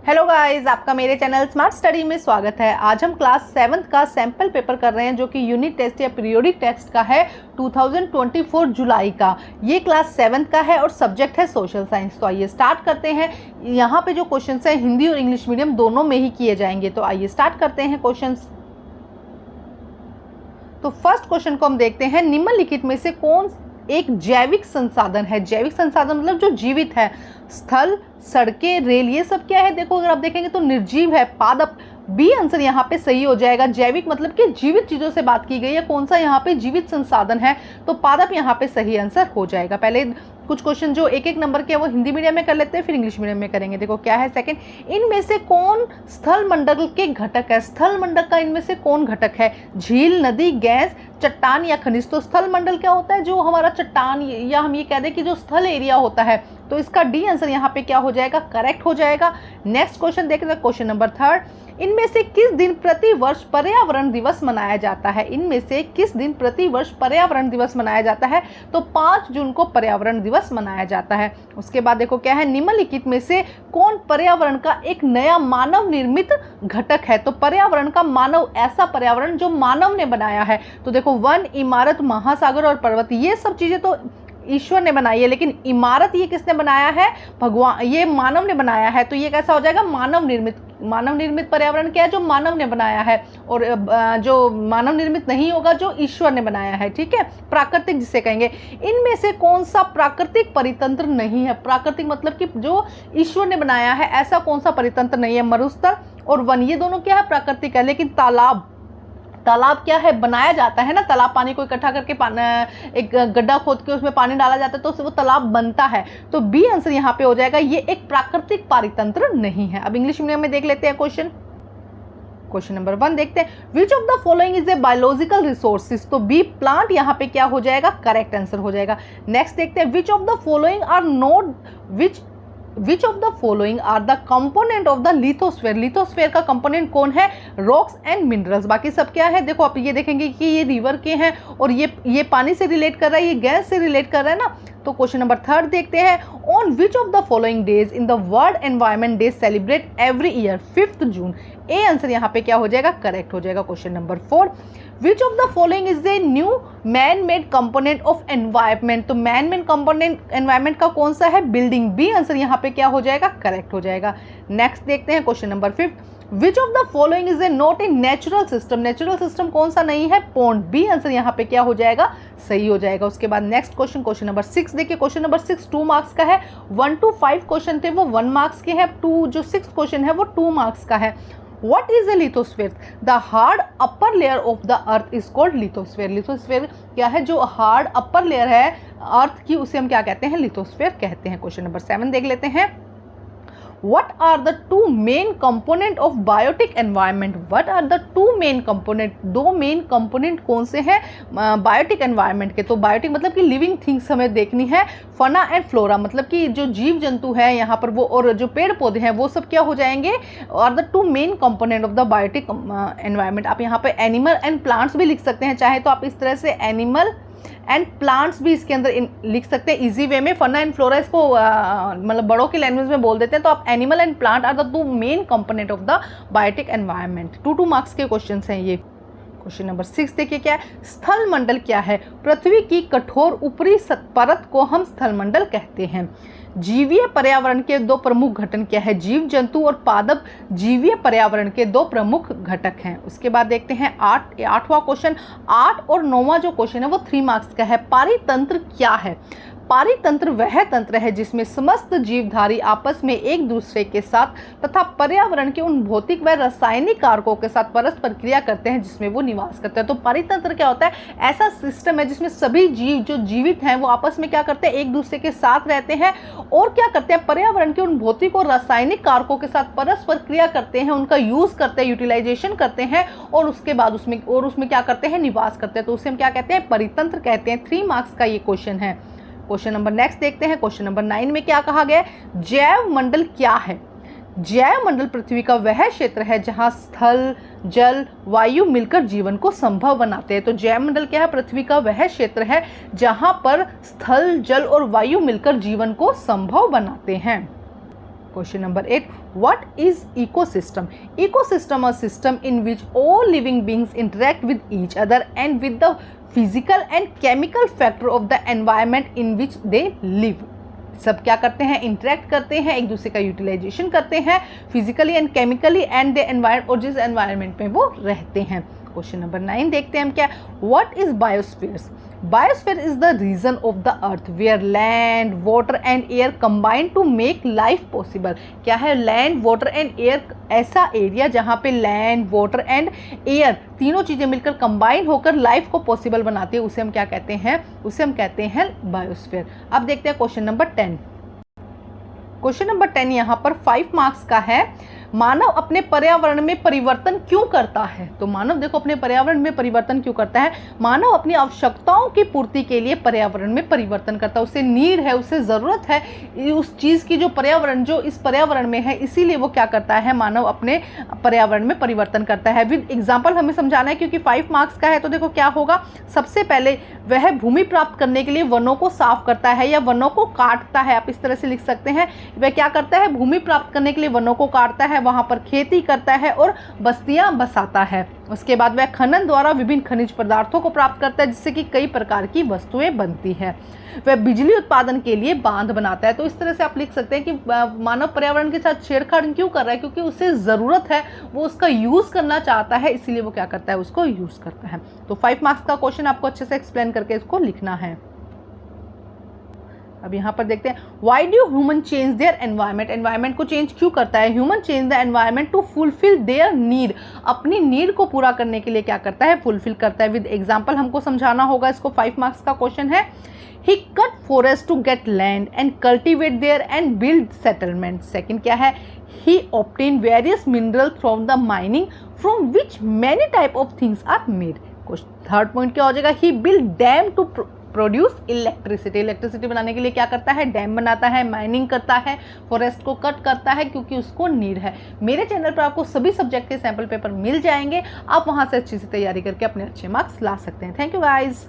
Hello guys, आपका मेरे channel smart study में स्वागत है। आज हम क्लास 7th का सैम्पल पेपर कर रहे हैं जो कि यूनिट टेस्ट या पीरियोडिक टेस्ट का है 2024 जुलाई का। ये क्लास 7th का है और सब्जेक्ट है सोशल साइंस। तो आइए स्टार्ट करते हैं। यहाँ पे जो क्वेश्चंस हैं हिंदी और इंग्लिश मीडियम दोनों में ही किए जाएंगे। तो आइए स्टार्ट करते हैं क्वेश्चंस। तो फर्स्ट क्वेश्चन को हम देखते हैं, निम्नलिखित में से कौन एक जैविक संसाधन है। जैविक संसाधन मतलब जो जीवित है। स्थल, सड़कें, रेल, ये सब क्या है? देखो अगर आप देखेंगे तो निर्जीव है। पादप, बी आंसर यहाँ पे सही हो जाएगा। जैविक मतलब कि जीवित चीजों से बात की गई है। कौन सा यहाँ पे जीवित संसाधन है? तो पादप यहाँ पे सही आंसर हो जाएगा। पहले कुछ क्वेश्चन जो एक एक नंबर के हैं वो हिंदी मीडियम में कर लेते हैं, फिर इंग्लिश मीडियम में करेंगे। देखो क्या है सेकंड, इनमें से कौन स्थल मंडल के घटक है? स्थल मंडल का इनमें से कौन घटक है? झील, नदी, गैस, चट्टान या खनिज। तो स्थल मंडल क्या होता है? जो हमारा चट्टान या हम ये कह दें कि जो स्थल एरिया होता है। तो इसका डी आंसर यहाँ पे क्या हो जाएगा? करेक्ट हो जाएगा। नेक्स्ट क्वेश्चन देखते हैं, क्वेश्चन नंबर 3, इनमें से किस दिन प्रति वर्ष पर्यावरण दिवस मनाया जाता है? इनमें से किस दिन प्रति वर्ष पर्यावरण दिवस मनाया जाता है? तो 5 जून को पर्यावरण दिवस मनाया जाता है। उसके बाद देखो क्या है, निम्नलिखित में से कौन पर्यावरण का एक नया मानव निर्मित घटक है? तो पर्यावरण का मानव, ऐसा पर्यावरण जो मानव ने बनाया है। तो देखो वन, इमारत, महासागर और पर्वत, ये सब चीजें तो ईश्वर ने बनाई है, लेकिन इमारत ये किसने बनाया है? भगवान, ये मानव ने बनाया है। तो ये कैसा हो जाएगा? मानव निर्मित। मानव निर्मित पर्यावरण क्या है? जो मानव ने बनाया है। और जो मानव निर्मित नहीं होगा, जो ईश्वर ने बनाया है। ठीक है, प्राकृतिक जिसे कहेंगे। इनमें से कौन सा प्राकृतिक परितंत्र नहीं है? प्राकृतिक मतलब कि जो ईश्वर ने बनाया है, ऐसा कौन सा परितंत्र नहीं है? मरुस्थल और वन, ये दोनों क्या है? प्राकृतिक है। लेकिन तालाब, तालाब क्या है? बनाया जाता है ना। तालाब, पानी को इकट्ठा करके एक गड्ढा खोद के उसमें पानी डाला जाता है तो वो तालाब बनता है। तो बी आंसर यहाँ पे हो जाएगा। ये एक प्राकृतिक पारितंत्र नहीं है। अब इंग्लिश मीडियम में देख लेते हैं क्वेश्चन। क्वेश्चन नंबर 1 देखते हैं, which of the following is a biological resources. तो बी प्लांट यहाँ पे क्या हो जाएगा? करेक्ट आंसर हो जाएगा। नेक्स्ट देखते हैं, which of the following are not which of the following are the component of the lithosphere. Lithosphere का कंपोनेंट कौन है? Rocks and minerals. बाकी सब क्या है? देखो आप ये देखेंगे कि ये रिवर के हैं और ये पानी से रिलेट कर रहा है, ये गैस से रिलेट कर रहा है ना। तो क्वेश्चन नंबर 3 देखते हैं, on which of the following days in the world environment day celebrate every year 5 June. A answer यहाँ पे क्या हो जाएगा? करेक्ट हो जाएगा। Question number 4, which of the following is a new man made component of environment. तो man made component environment का कौन सा है? बिल्डिंग। बी आंसर यहाँ पे क्या हो जाएगा? करेक्ट हो जाएगा। नेक्स्ट देखते हैं question number 5, which of the following is a not a natural system. Natural system कौन सा नहीं है? पॉन्ड। बी आंसर यहाँ पे क्या हो जाएगा? सही हो जाएगा। उसके बाद नेक्स्ट क्वेश्चन, क्वेश्चन नंबर 6 देखिए। क्वेश्चन नंबर 6 2 मार्क्स का है। 1 to 5 क्वेश्चन थे वो 1 मार्क्स के हैं। 2 जो 6 क्वेश्चन है वो 2 मार्क्स का है। What is a lithosphere? The hard upper layer of the earth is called lithosphere. Lithosphere क्या है? जो hard upper layer है अर्थ की, उसे हम क्या कहते हैं? लिथोस्फेयर कहते हैं। क्वेश्चन नंबर 7 देख लेते हैं, What are the two main component of biotic environment? What are the two main component? दो मेन कंपोनेंट कौन से हैं बायोटिक एनवायरनमेंट के? तो बायोटिक मतलब कि लिविंग थिंग्स हमें देखनी है। फना एंड फ्लोरा मतलब कि जो जीव जंतु है यहाँ पर वो, और जो पेड़ पौधे हैं वो सब क्या हो जाएंगे? और the two main component of the biotic environment. आप यहाँ पे एनिमल एंड प्लांट्स भी लिख सकते हैं, चाहे तो आप इस तरह से एनिमल एंड प्लांट्स भी इसके अंदर लिख सकते हैं इजी वे में। फना एंड फ्लोरा इसको मतलब बड़ों की लैंग्वेज में बोल देते हैं। तो आप animal and plant are the two main component of the biotic environment. 2 marks के क्वेश्चन हैं ये। क्वेश्चन नंबर 6 देखिए क्या है, स्थल मंडल क्या है? पृथ्वी की कठोर ऊपरी परत को हम स्थल मंडल कहते हैं। जीवीय पर्यावरण के 2 प्रमुख घटक क्या है? जीव जंतु और पादप जीवीय पर्यावरण के 2 प्रमुख घटक हैं। उसके बाद देखते हैं 8वां क्वेश्चन। 8 और 9वां जो क्वेश्चन है वो 3 मार्क्स का है। पारितंत्र क्या है? पारितंत्र वह तंत्र है जिसमें समस्त जीवधारी आपस में एक दूसरे के साथ तथा पर्यावरण के उन भौतिक व रासायनिक कारकों के साथ परस्पर क्रिया करते हैं जिसमें वो निवास करते हैं। तो पारितंत्र क्या होता है? ऐसा सिस्टम है जिसमें सभी जीव जो जीवित हैं वो आपस में क्या करते हैं? एक दूसरे के साथ रहते हैं और क्या करते हैं? पर्यावरण के उन भौतिक और रासायनिक कारकों के साथ परस्पर क्रिया करते हैं, उनका यूज करते हैं, यूटिलाइजेशन करते हैं और उसके बाद उसमें क्या करते हैं? निवास करते हैं। तो उसे हम क्या कहते हैं? परितंत्र कहते हैं। 3 मार्क्स का ये क्वेश्चन है। क्वेश्चन नंबर नेक्स्ट देखते हैं। क्वेश्चन नंबर 9 में क्या कहा गया? जैव मंडल क्या है? जैव मंडल पृथ्वी का वह क्षेत्र है जहां स्थल, जल, वायु मिलकर जीवन को संभव बनाते हैं। तो जैव मंडल क्या है? पृथ्वी का वह क्षेत्र है जहां पर स्थल, जल और वायु मिलकर जीवन को संभव बनाते हैं। Question number 8. What is ecosystem? Ecosystem, a system in which all living beings interact with each other and with the physical and chemical factor of the environment in which they live. सब क्या करते हैं, interact करते हैं, एक दूसरे का utilisation करते हैं physically and chemically and the environment, और जिस एनवायरमेंट में वो रहते हैं। क्वेश्चन नंबर 9 देखते हैं हम क्या, what is biospheres? Biosphere is the region of the earth where land water and air combine to make life possible. क्या है, लैंड वाटर एंड एयर, ऐसा एरिया जहाँ पे लैंड वाटर एंड एयर तीनों चीज़ें मिलकर कंबाइन होकर लाइफ को पॉसिबल बनाती है, उसे हम क्या कहते हैं, उसे हम कहते हैं बायोस्फीयर। अब देखते हैं क्वेश्चन नंबर 10। क्वेश्चन नंबर 10 यहाँ पर 5 मार्क्स का है। मानव अपने पर्यावरण में परिवर्तन क्यों करता है? तो मानव देखो अपने पर्यावरण में परिवर्तन क्यों करता है? मानव अपनी आवश्यकताओं की पूर्ति के लिए पर्यावरण में परिवर्तन करता है, उसे नीड है, उसे ज़रूरत है उस चीज़ की जो पर्यावरण, जो इस पर्यावरण में है, इसीलिए वो क्या करता है, मानव अपने पर्यावरण में परिवर्तन करता है। विद एग्जाम्पल हमें समझाना है क्योंकि 5 मार्क्स का है। तो देखो क्या होगा, सबसे पहले वह भूमि प्राप्त करने के लिए वनों को साफ करता है या वनों को काटता है, आप इस तरह से लिख सकते हैं। वह क्या करता है, भूमि प्राप्त करने के लिए वनों को काटता है, वहाँ पर खेती करता है और बस्तियां बसाता है। उसके बाद वह खनन द्वारा विभिन्न खनिज पदार्थों को प्राप्त करता है जिससे कि कई प्रकार की वस्तुएं बनती है। वह बिजली उत्पादन के लिए बांध बनाता है। तो इस तरह से आप लिख सकते हैं कि मानव पर्यावरण के साथ छेड़छाड़ क्यों कर रहा है, क्योंकि उसे ज़रूरत है, वो उसका यूज़ करना चाहता है, इसीलिए वो क्या करता है, उसको यूज़ करता है। तो 5 मार्क्स का क्वेश्चन आपको अच्छे से एक्सप्लेन करके इसको लिखना है। अब यहाँ पर देखते हैं, why do human change their environment? Environment को चेंज क्यों करता है? Human change the environment to fulfil their need. अपनी नीड को पूरा करने के लिए क्या करता है, फुलफिल करता है। विद एग्जाम्पल हमको समझाना होगा इसको। 5 मार्क्स का क्वेश्चन है, he cut forest to get land and cultivate there and build settlement. Second क्या है, he obtain various mineral from the mining from which many type of things are made. Third point क्या हो जाएगा, he build dam to produce electricity. Electricity बनाने के लिए क्या करता है, डैम बनाता है, माइनिंग करता है, फॉरेस्ट को कट करता है क्योंकि उसको नीड है। मेरे चैनल पर आपको सभी सब्जेक्ट के सैंपल पेपर मिल जाएंगे, आप वहां से अच्छी से तैयारी करके अपने अच्छे मार्क्स ला सकते हैं। Thank you guys.